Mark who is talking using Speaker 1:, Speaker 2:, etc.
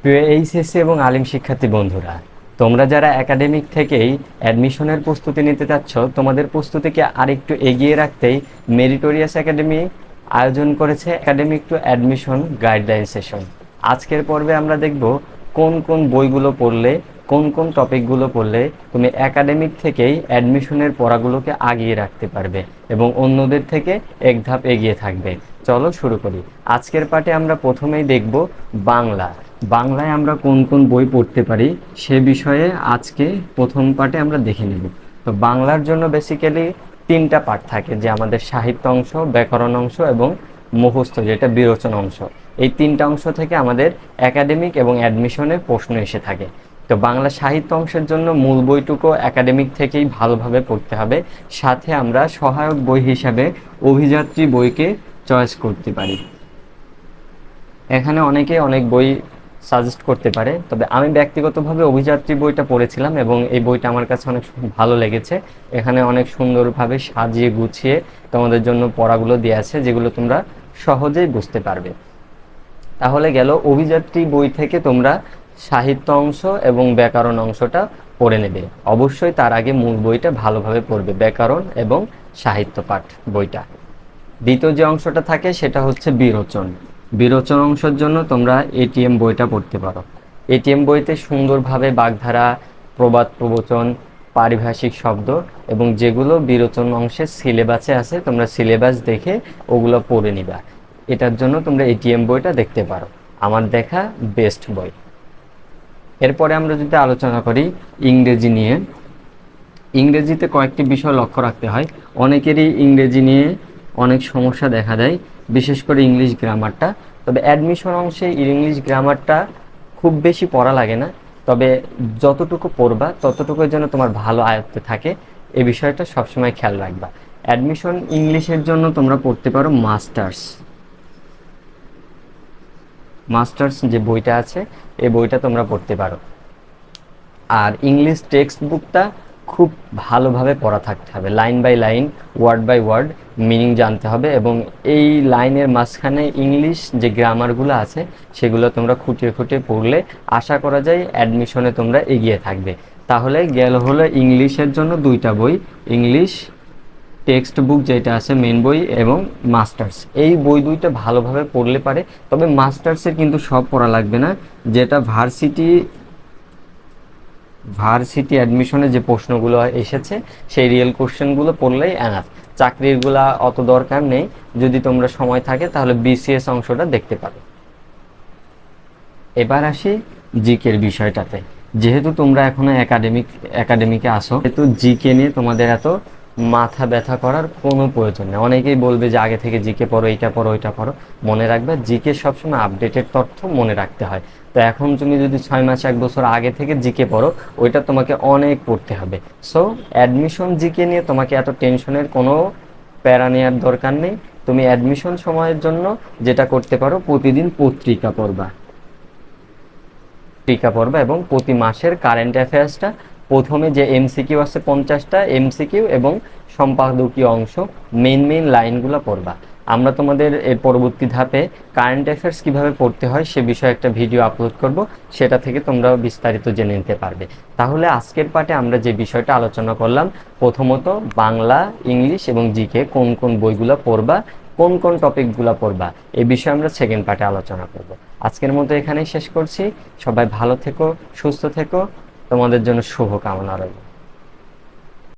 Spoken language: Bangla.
Speaker 1: প্রিয় এইচএসসি এবং আলিম শিক্ষার্থী বন্ধুরা, তোমরা যারা একাডেমিক থেকেই অ্যাডমিশনের প্রস্তুতি নিতে চাচ্ছ, তোমাদের প্রস্তুতিকে আরেকটু এগিয়ে রাখতেই মেরিটোরিয়াস একাডেমি আয়োজন করেছে academic two admission guideline session. আজকের পর্বে আমরা দেখব কোন কোন বইগুলো পড়লে, কোন কোন টপিকগুলো পড়লে তুমি একাডেমিক থেকেই অ্যাডমিশনের পড়াগুলোকে আগিয়ে রাখতে পারবে এবং অন্যদের থেকে এক ধাপ এগিয়ে থাকবে। চলো শুরু করি। আজকের পাঠে আমরা প্রথমেই দেখব বাংলা। বাংলায় আমরা কোন কোন বই পড়তে পারি সে বিষয়ে আজকে প্রথম পাঠে আমরা দেখে নেব। তো বাংলার জন্য বেসিক্যালি তিনটা পাঠ থাকে, যে আমাদের সাহিত্য অংশ, ব্যাকরণ অংশ এবং মুখস্থ যেটা বিরোচন অংশ। এই তিনটা অংশ থেকে আমাদের একাডেমিক এবং অ্যাডমিশনে প্রশ্ন এসে থাকে। তো বাংলা সাহিত্য অংশের জন্য মূল বইটুকু একাডেমিক থেকেই ভালোভাবে পড়তে হবে, সাথে আমরা সহায়ক বই হিসাবে অভিযাত্রী বইকে চয়েস করতে পারি। এখানে অনেকে অনেক বই সাজেস্ট করতে পারে, তবে আমি ব্যক্তিগতভাবে অভিযাত্রী বইটা পড়েছিলাম এবং এই বইটা আমার কাছে অনেক ভালো লেগেছে। এখানে অনেক সুন্দরভাবে সাজিয়ে গুছিয়ে তোমাদের জন্য পড়াগুলো দেওয়া আছে, যেগুলো তোমরা সহজেই বুঝতে পারবে। তাহলে গেল, অভিযাত্রী বই থেকে তোমরা সাহিত্য অংশ এবং ব্যাকরণ অংশটা পড়ে নেবে। অবশ্যই তার আগে মূল বইটা ভালোভাবে পড়বে, ব্যাকরণ এবং সাহিত্য পাঠ বইটা। দ্বিতীয় যে অংশটা থাকে সেটা হচ্ছে বিরোচন। বিরোচন অংশের জন্য তোমরা এটিএম বইটা পড়তে পারো। এটিএম বইতে সুন্দরভাবে বাগধারা, প্রবাদ প্রবচন, পারিভাষিক শব্দ এবং যেগুলো বিরোচন অংশের সিলেবাসে আছে তোমরা সিলেবাস দেখে ওগুলো পড়ে নিবা। এটার জন্য তোমরা এটিএম বইটা দেখতে পারো, আমার দেখা বেস্ট বই। এরপরে আমরা যদি আলোচনা করি ইংরেজি নিয়ে, ইংরেজিতে কয়েকটি বিষয় লক্ষ্য রাখতে হয়। অনেকেরই ইংরেজি নিয়ে অনেক সমস্যা দেখা দেয়, বিশেষ করে ইংলিশ গ্রামারটা। তবে অ্যাডমিশন অংশে ইংলিশ গ্রামারটা খুব বেশি পড়া লাগে না, তবে যতটুকু পড়বা ততটুকুর জন্য তোমার ভালো আয়ত্তে থাকে, এই বিষয়টা সবসময় খেয়াল রাখবা। অ্যাডমিশন ইংলিশের জন্য তোমরা পড়তে পারো মাস্টার্স। মাস্টার্স যে বইটা আছে এই বইটা তোমরা পড়তে পারো। আর ইংলিশ টেক্সট বুকটা খুব ভালোভাবে পড়া থাকতে হবে, line by line, word by word meaning জানতে হবে, এবং এই লাইনের মাঝখানে ইংলিশ যে গ্রামারগুলো আছে সেগুলো তোমরা খুঁটিয়ে খুঁটিয়ে পড়লে আশা করা যায় অ্যাডমিশনে তোমরা এগিয়ে থাকবে। তাহলে গেল হলো ইংলিশের জন্য দুইটা বই, ইংলিশ টেক্সট বুক যেটা আছে মেন বই, এবং মাস্টার্স। এই বই দুইটা ভালোভাবে পড়লে পারে। তবে মাস্টার্সের কিন্তু সব পড়া লাগবে না, যেটা ভার্সিটি অ্যাডমিশনে যে প্রশ্নগুলো এসেছে সেই রিয়েল কোশ্চেনগুলো পড়লেই এনাফ। চাকরিরগুলা অত দরকার নেই, যদি তোমরা সময় থাকে তাহলে বিসিএস অংশটা দেখতে পাবে। এবার আসি জিকের বিষয়টাতে। যেহেতু তোমরা এখনো একাডেমিকে আসো, যেহেতু জিকে নিয়ে তোমাদের এত মাথা ব্যথা করার কোনো প্রয়োজন নেই। অনেকেই বলবে যে আগে থেকে জিকে পড়ো, এইটা পড়ো, ওইটা পড়ো। মনে রাখবে জিকে সবসময় আপডেটেড তথ্য মনে রাখতে হয়। তো এখন তুমি যদি 6 মাস 1 বছর আগে থেকে জিকে পড়ো, ওইটা তোমাকে অনেক পড়তে হবে। সো অ্যাডমিশন জিকে নিয়ে তোমাকে এত টেনশনের কোনো প্যারা নেওয়ার দরকার নেই। তুমি অ্যাডমিশন সময়ের জন্য যেটা করতে পারো, প্রতিদিন পত্রিকা পড়বা এবং প্রতি মাসের কারেন্ট অ্যাফেয়ার্সটা, প্রথমে যে এমসিকিউ আছে 50টা এমসিকিউ এবং সম্পাদকীয় অংশ, মেইন লাইনগুলো পড়বা। আমরা তোমাদের এর পরবর্তী ধাপে কারেন্ট অ্যাফেয়ার্স কীভাবে পড়তে হয় সে বিষয়ে একটা ভিডিও আপলোড করব, সেটা থেকে তোমরা বিস্তারিত জেনে নিতে পারবে। তাহলে আজকের পাঠে আমরা যে বিষয়টা আলোচনা করলাম, প্রথমত বাংলা, ইংলিশ এবং জিকে কোন কোন বইগুলো পড়বা, কোন কোন টপিকগুলো পড়বা, এই বিষয়ে আমরা সেকেন্ড পার্টে আলোচনা করব। আজকের মতো এখানেই শেষ করছি। সবাই ভালো থেকো, সুস্থ থেকো, তোমাদের জন্য শুভ কামনা রইল।